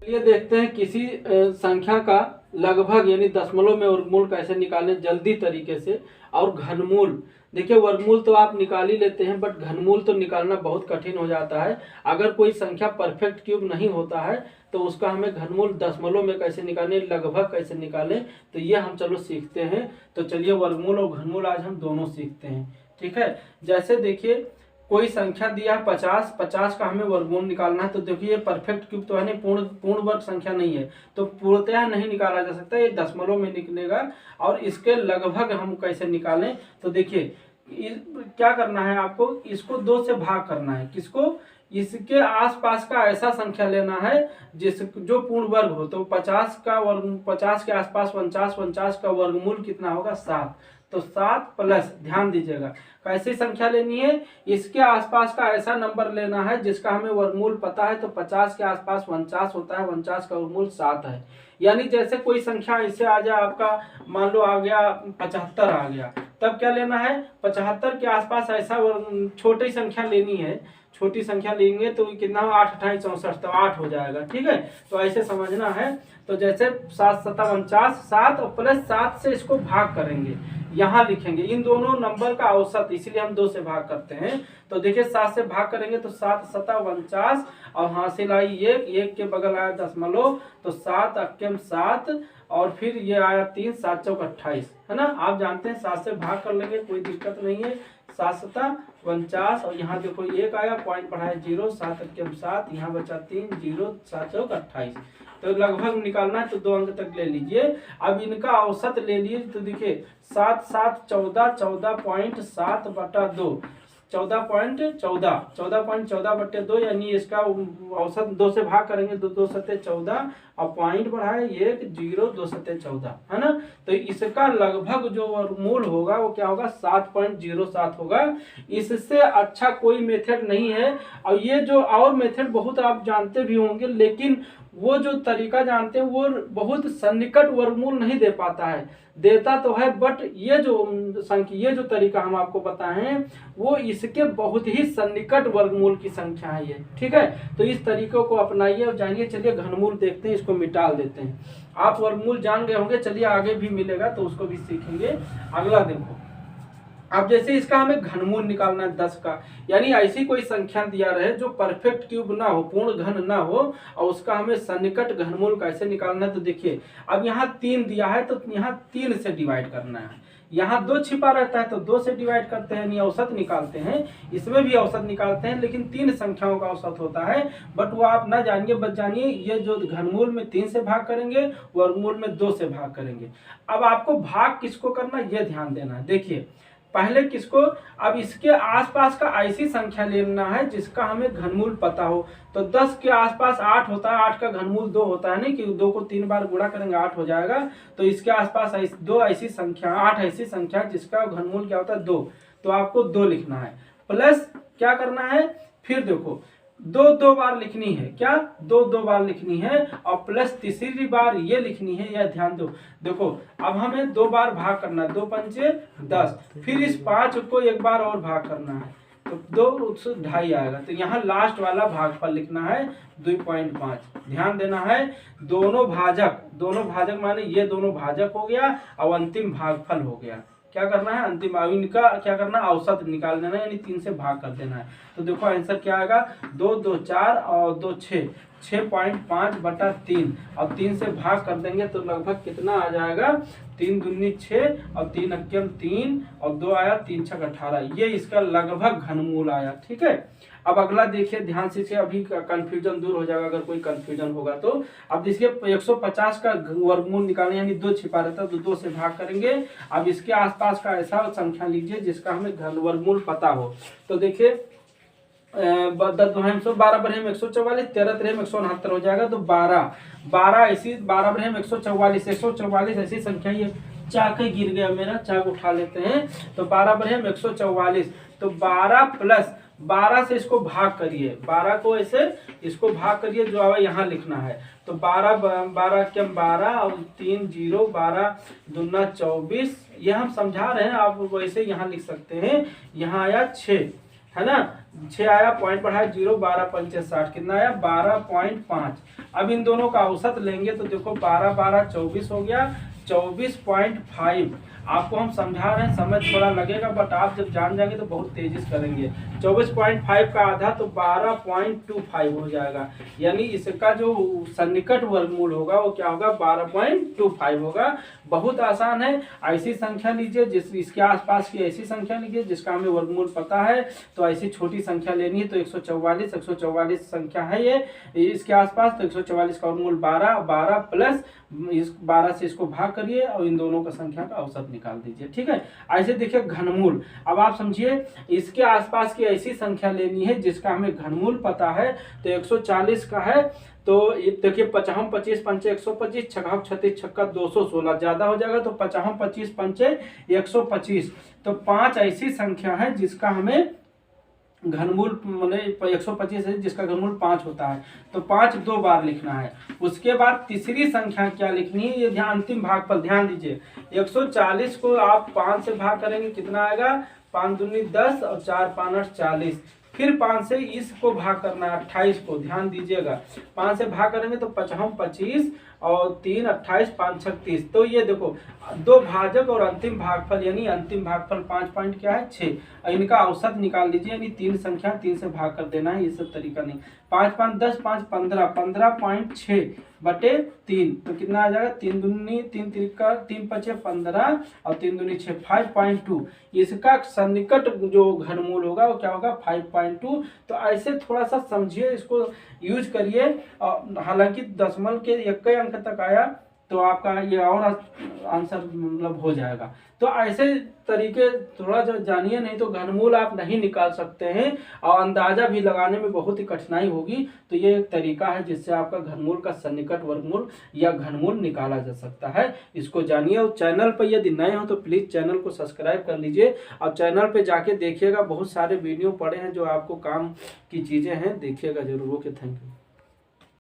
चलिए देखते हैं किसी संख्या का लगभग यानी दशमलव में वर्गमूल कैसे निकालें जल्दी तरीके से। और घनमूल, देखिए वर्गमूल तो आप निकाल ही लेते हैं, बट घनमूल तो निकालना बहुत कठिन हो जाता है। अगर कोई संख्या परफेक्ट क्यूब नहीं होता है तो उसका हमें घनमूल दशमलव में कैसे निकालें, लगभग कैसे निकालें, तो ये हम चलो सीखते हैं। तो चलिए वर्गमूल और घनमूल आज हम दोनों सीखते हैं, ठीक है। जैसे देखिए कोई संख्या दिया 50, 50 का हमें वर्गमूल निकालना है। तो देखिए ये परफेक्ट क्यूब तो है नहीं, पूर्ण वर्ग संख्या नहीं है, तो पूर्णतः नहीं निकाला जा सकता, ये दशमलव में निकलेगा। और इसके लगभग हम कैसे निकालें, तो देखिए क्या करना है आपको, इसको 2 से भाग करना है। किसको, इसके आसपास का ऐसा संख्या लेना है जो पूर्ण वर्ग हो। तो 50 का वर्ग, 50 के आसपास 49, 49 का वर्गमूल कितना होगा 7। तो 7 प्लस, ध्यान दीजिएगा कैसी संख्या लेनी है, इसके आसपास का ऐसा नंबर लेना है जिसका हमें वर्गमूल पता है। तो 50 के आसपास 49 होता है, 49 का वर्गमूल 7 है। यानी जैसे कोई संख्या ऐसे आ जाए आपका, मान लो आ गया 75 आ गया, तब क्या लेना है, 75 के आसपास ऐसा छोटी संख्या लेनी है। छोटी संख्या लेंगे तो कितना हो, 8 28 64, तो 8 हो जाएगा, ठीक है। तो ऐसे समझना है। तो जैसे 7 7 49, 7 और प्लस 7 से इसको भाग करेंगे, यहाँ लिखेंगे इन दोनों नंबर का औसत, इसीलिए हम 2 से भाग करते हैं। तो देखिए 7 से भाग करेंगे तो 7 7 49, और हासिल आई 1, 1 के बगल आया दशमलव, तो 7 अक्यम 7, और फिर ये आया 3, 7 चौक 28, है ना। आप जानते हैं 7 से भाग कर लेंगे, कोई दिक्कत नहीं है। 7 7 49, और यहाँ देखो 1 आया, पॉइंट बढ़ाया 0, 7 अक्यम 7, यहाँ बचा 3, 0, 7 चौक 28। तो लगभग निकालना है तो 2 अंक तक ले लीजिए। अब इनका औसत ले लीजिए, तो देखिए 7 7 14, 14.7 बटा 2, 14.14, 14.14 बटे 2, यानी इसका औसत 2 से भाग करेंगे तो 2 सत्ते 14, और पॉइंट बढ़ाए 1, 0, 2 सत्ते 14, है ना। तो इसका लगभग जो वर्गमूल होगा वो क्या होगा, 7.07 होगा। इससे अच्छा कोई मेथड नहीं है। और ये जो और मेथड बहुत आप जानते भी होंगे, लेकिन वो जो तरीका जानते हैं वो बहुत सन्निकट वर्गमूल नहीं दे पाता है, देता तो है, बट ये जो तरीका हम आपको बताए हैं वो इसके बहुत ही सन्निकट वर्गमूल की संख्या है ये, ठीक है। तो इस तरीकों को अपनाइए और जानिए। चलिए घनमूल देखते हैं, इसको मिटा देते हैं। आप वर्गमूल जान गए होंगे, चलिए आगे भी मिलेगा तो उसको भी सीखेंगे। अगला देखो, अब जैसे इसका हमें घनमूल निकालना है 10 का, यानी ऐसी कोई संख्या दिया रहे जो परफेक्ट क्यूब ना हो, पूर्ण घन ना हो, और उसका हमें सन्निकट घनमूल कैसे निकालना है। तो देखिए अब यहाँ 3 दिया है तो यहाँ 3 से डिवाइड करना है। यहाँ 2 छिपा रहता है तो 2 से डिवाइड करते हैं, यानी औसत निकालते हैं। इसमें भी औसत निकालते हैं, लेकिन 3 संख्याओं का औसत होता है, बट वो आप ना जानिए, बस जानिए ये जो घनमूल में 3 से भाग करेंगे, वर्गमूल में 2 से भाग करेंगे। अब आपको भाग किसको करना है ये ध्यान देना है। देखिए पहले किसको, अब इसके आसपास का ऐसी संख्या लेना है जिसका हमें घनमूल पता हो। तो 10 के आसपास 8 होता है, 8 का घनमूल 2 होता है, नहीं कि 2 को 3 बार गुणा करेंगे 8 हो जाएगा। तो इसके आसपास 2 ऐसी संख्या, 8 ऐसी संख्या जिसका घनमूल क्या होता है 2, तो आपको 2 लिखना है। प्लस क्या करना है, फिर देखो 2 बार लिखनी है, क्या 2 बार लिखनी है, और प्लस तीसरी बार ये लिखनी है, यह ध्यान दो। देखो अब हमें 2 बार भाग करना है, 2 पंचे 10, फिर इस 5 को 1 बार और भाग करना है, तो 2 2.5 आएगा। तो यहाँ लास्ट वाला भागफल लिखना है 2.5। ध्यान देना है, दोनों भाजक माने ये दोनों भाजक हो गया और अंतिम भागफल हो गया। क्या करना है, अंतिम इनका क्या करना है, औसत निकाल देना है, यानी 3 से भाग कर देना है। तो देखो आंसर क्या आएगा, 2 2 4 और 2 6, 6.5 बटा 3, और 3 से भाग कर देंगे तो लगभग कितना आ जाएगा, 3 दूनी 6 और 3 अक्यम 3 और 2 आया, 3 छक 18। ये इसका लगभग घनमूल आया, ठीक है। अब अगला देखिए ध्यान से, अभी कंफ्यूजन दूर हो जाएगा अगर कोई कंफ्यूजन होगा तो। अब देखिए 150 का वर्गमूल निकालने, यानी 2 छिपा रहता है तो 2 से भाग करेंगे। अब इसके आसपास का ऐसा संख्या लीजिए जिसका हमें घन वर्गमूल पता हो। तो देखिए 12 बरहम 144, 13 3 169 हो जाएगा। तो 12 ऐसी 12 बरहम 144 ऐसी संख्या, ये चाक गिर गया मेरा, चाक उठा लेते हैं। तो 12 बरहम 144, तो 12 प्लस 12 से इसको भाग करिए, 12 को ऐसे इसको भाग करिए, जो आवा यहाँ लिखना है। तो 12 क्यम 12 और 3 0, 12 दूना 24, ये हम समझा रहे हैं, आप वैसे यहाँ लिख सकते हैं। यहाँ आया 6, है ना, 6 आया, पॉइंट बढ़ाया 0, 12 पंचे 60, कितना आया 12.5। अब इन दोनों का औसत लेंगे तो देखो 12 12 24 हो गया, 24.5। आपको हम समझा रहे हैं, समझ थोड़ा लगेगा, बट आप जब जान जाएंगे तो बहुत तेजी से करेंगे। 24.5 का आधा तो 12.25 हो जाएगा, यानी इसका जो सन्निकट वर्गमूल होगा वो क्या होगा 12.25 होगा। बहुत आसान है। ऐसी संख्या लीजिए जिस इसके आसपास की ऐसी संख्या लीजिए जिसका हमें वर्गमूल पता है, तो ऐसी छोटी संख्या लेनी है। तो 144 संख्या है ये इसके आसपास, तो 144 का वर्गमूल 12, 12 प्लस इस 12 से इसको भाग करिए और इन दोनों का संख्या का औसत निकाल दीजिए। ठीक है, ऐसे देखिए घनमूल। अब आप समझिए इसके आसपास की ऐसी संख्या लेनी है जिसका हमें घनमूल पता है। तो 140 का है, तो देखिए 50 25 पंचे 125, 6 36 छक्का 216, ज्यादा हो जाएगा तो 50 25 पंचे 125। तो 5 ऐसी संख्या है जिसका हमें घनमूल मैंने 125 है जिसका घनमूल 5 होता है, तो 5 2 बार लिखना है। उसके बाद तीसरी संख्या क्या लिखनी है, ये ध्यान अंतिम भाग पर ध्यान दीजिए। 140 को आप 5 से भाग करेंगे, कितना आएगा 5 दूनी 10 और 4 5 8 40। फिर 5 से इसको भाग करना है 28 को, ध्यान दीजिएगा। 5 से भाग करेंगे तो 55 25 और 3 28 5 36। तो ये देखो दो भाजक और अंतिम भागफल, यानी अंतिम भागफल 5 पॉइंट क्या है 6। इनका औसत निकाल लीजिए, यानी 3 संख्या 3 से भाग कर देना है, ये सब तरीका नहीं। 5 5 10 5 15, 15.6 बटे 3, तो कितना आ जाएगा 3 दूनी 3 तिरका 3 पचे 15 और 3 दूनी 6, 5.2। इसका सन्निकट जो घनमूल होगा वो क्या होगा 5.2। तो ऐसे थोड़ा सा समझिए, इसको यूज करिए। हालांकि दशमलव के 1 अंक तक आया तो आपका ये और आंसर मतलब हो जाएगा। तो ऐसे तरीके थोड़ा जो जानिए, नहीं तो घनमूल आप नहीं निकाल सकते हैं और अंदाजा भी लगाने में बहुत ही कठिनाई होगी। तो ये एक तरीका है जिससे आपका घनमूल का सन्निकट वर्गमूल या घनमूल निकाला जा सकता है। इसको जानिए। और चैनल पर यदि नए हो तो प्लीज़ चैनल को सब्सक्राइब कर लीजिए और चैनल पे जाके देखिएगा, बहुत सारे वीडियो पड़े हैं जो आपको काम की चीज़ें हैं, देखिएगा जरूर। Okay, thank you.